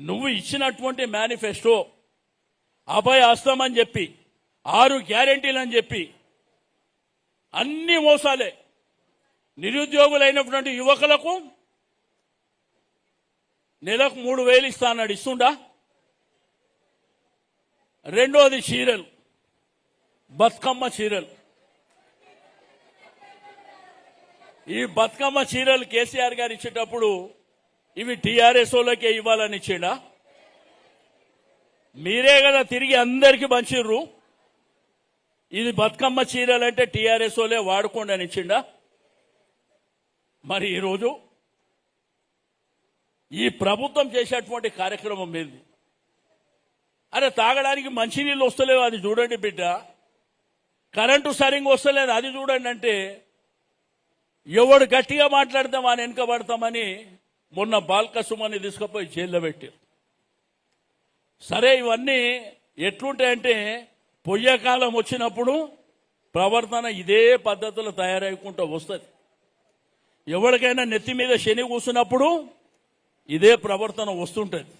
నువ్వు ఇచ్చినటువంటి మేనిఫెస్టో అభయ హస్తం అని చెప్పి 6 గ్యారెంటీలు అని చెప్పి అన్ని మోసాలే. నిరుద్యోగులైనటువంటి యువకులకు నెలకు 3,000 ఇస్తా అన్నాడు, ఇస్తుండా? రెండోది చీరలు, బతుకమ్మ చీరలు. ఈ బతుకమ్మ చీరలు కేసీఆర్ గారు ఇచ్చేటప్పుడు ఇవి టీఆర్ఎస్ వాళ్ళకే ఇవ్వాలని ఇచ్చిండా? మీరే కదా తిరిగి అందరికీ పంచిర్రు. ఇది బతుకమ్మ చీరలు అంటే టీఆర్ఎస్ వాళ్ళే వాడుకోండి అని ఇచ్చిండా? మరి ఈరోజు ఈ ప్రభుత్వం చేసేటువంటి కార్యక్రమం ఏంది? అరే తాగడానికి మంచినీళ్ళు వస్తలేవు, అది చూడండి బిడ్డ. కరెంటు సరిగ్గా వస్తలేదు, అది చూడండి అంటే ఎవడు గట్టిగా మాట్లాడతాం అని వెనుకబడతామని మొన్న బాల్క సుమని తీసుకుపోయి జైల్లో పెట్టారు. సరే, ఇవన్నీ ఎట్లుంటాయంటే పొయ్యకాలం వచ్చినప్పుడు ప్రవర్తన ఇదే పద్ధతిలో తయారైకుంటూ వస్తుంది. ఎవరికైనా నెత్తి మీద శని కూసినప్పుడు ఇదే ప్రవర్తన వస్తుంటుంది.